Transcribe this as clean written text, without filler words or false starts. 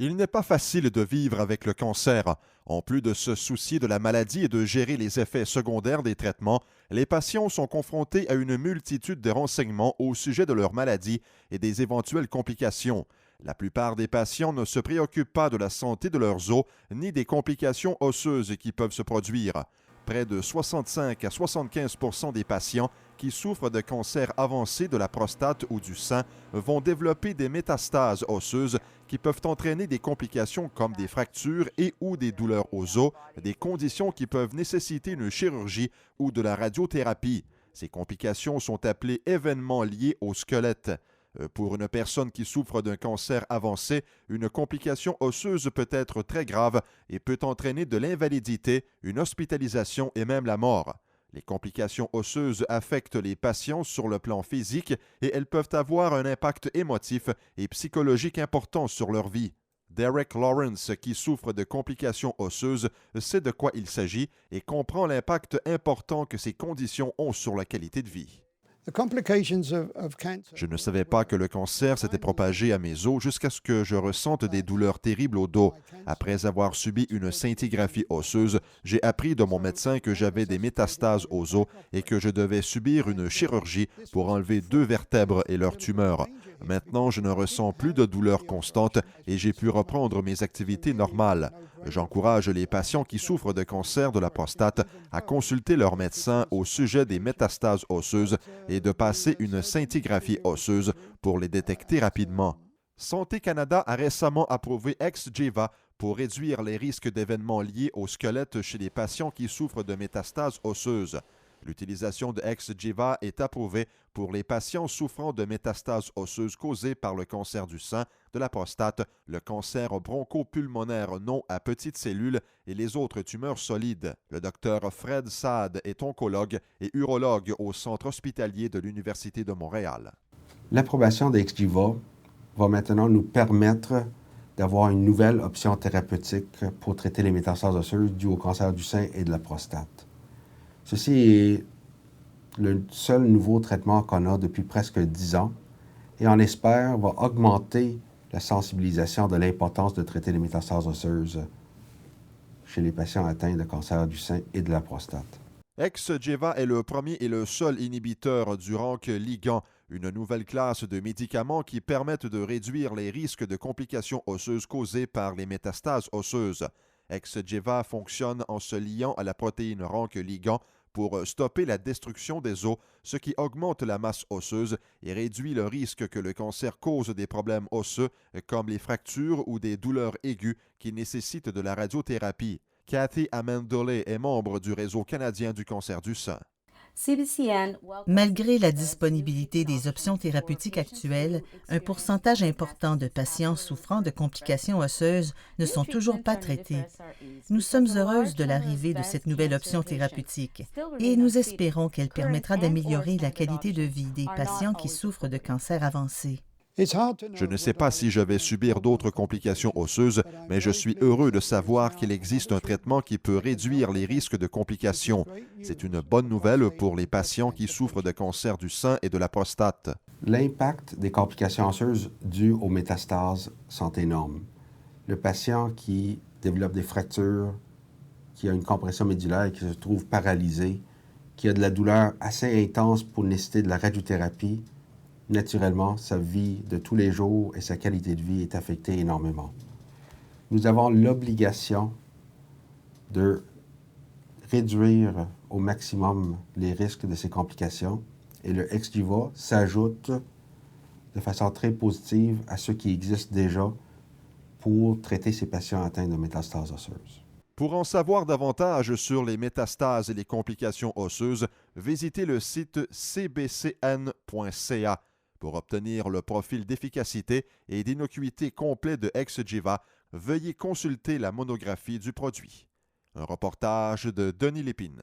Il n'est pas facile de vivre avec le cancer. En plus de se soucier de la maladie et de gérer les effets secondaires des traitements, les patients sont confrontés à une multitude de renseignements au sujet de leur maladie et des éventuelles complications. La plupart des patients ne se préoccupent pas de la santé de leurs os ni des complications osseuses qui peuvent se produire. Près de 65 à 75 % des patients qui souffrent de cancer avancé de la prostate ou du sein vont développer des métastases osseuses qui peuvent entraîner des complications comme des fractures et ou des douleurs aux os, des conditions qui peuvent nécessiter une chirurgie ou de la radiothérapie. Ces complications sont appelées événements liés au squelette. Pour une personne qui souffre d'un cancer avancé, une complication osseuse peut être très grave et peut entraîner de l'invalidité, une hospitalisation et même la mort. Les complications osseuses affectent les patients sur le plan physique et elles peuvent avoir un impact émotif et psychologique important sur leur vie. Derek Lawrence, qui souffre de complications osseuses, sait de quoi il s'agit et comprend l'impact important que ces conditions ont sur la qualité de vie. Je ne savais pas que le cancer s'était propagé à mes os jusqu'à ce que je ressente des douleurs terribles au dos. Après avoir subi une scintigraphie osseuse, j'ai appris de mon médecin que j'avais des métastases aux os et que je devais subir une chirurgie pour enlever 2 vertèbres et leurs tumeurs. Maintenant, je ne ressens plus de douleurs constantes et j'ai pu reprendre mes activités normales. J'encourage les patients qui souffrent de cancer de la prostate à consulter leur médecin au sujet des métastases osseuses et de passer une scintigraphie osseuse pour les détecter rapidement. Santé Canada a récemment approuvé Exgeva pour réduire les risques d'événements liés au squelette chez les patients qui souffrent de métastases osseuses. L'utilisation de Exgeva est approuvée pour les patients souffrant de métastases osseuses causées par le cancer du sein, de la prostate, le cancer bronchopulmonaire non à petites cellules et les autres tumeurs solides. Le docteur Fred Saad est oncologue et urologue au Centre hospitalier de l'Université de Montréal. L'approbation d'Exgeva va maintenant nous permettre d'avoir une nouvelle option thérapeutique pour traiter les métastases osseuses dues au cancer du sein et de la prostate. Ceci est le seul nouveau traitement qu'on a depuis presque 10 ans et on espère va augmenter la sensibilisation de l'importance de traiter les métastases osseuses chez les patients atteints de cancer du sein et de la prostate. Exgeva est le premier et le seul inhibiteur du RANK ligand, une nouvelle classe de médicaments qui permettent de réduire les risques de complications osseuses causées par les métastases osseuses. Exgeva fonctionne en se liant à la protéine RANK ligand pour stopper la destruction des os, ce qui augmente la masse osseuse et réduit le risque que le cancer cause des problèmes osseux comme les fractures ou des douleurs aiguës qui nécessitent de la radiothérapie. Cathy Amendolay est membre du Réseau canadien du cancer du sein. Malgré la disponibilité des options thérapeutiques actuelles, un pourcentage important de patients souffrant de complications osseuses ne sont toujours pas traités. Nous sommes heureuses de l'arrivée de cette nouvelle option thérapeutique et nous espérons qu'elle permettra d'améliorer la qualité de vie des patients qui souffrent de cancer avancé. Je ne sais pas si je vais subir d'autres complications osseuses, mais je suis heureux de savoir qu'il existe un traitement qui peut réduire les risques de complications. C'est une bonne nouvelle pour les patients qui souffrent de cancer du sein et de la prostate. L'impact des complications osseuses dues aux métastases sont énormes. Le patient qui développe des fractures, qui a une compression médulaire et qui se trouve paralysé, qui a de la douleur assez intense pour nécessiter de la radiothérapie, naturellement, sa vie de tous les jours et sa qualité de vie est affectée énormément. Nous avons l'obligation de réduire au maximum les risques de ces complications et le Exgeva s'ajoute de façon très positive à ceux qui existent déjà pour traiter ces patients atteints de métastases osseuses. Pour en savoir davantage sur les métastases et les complications osseuses, visitez le site cbcn.ca. Pour obtenir le profil d'efficacité et d'innocuité complet de Exgeva, veuillez consulter la monographie du produit. Un reportage de Denis Lépine.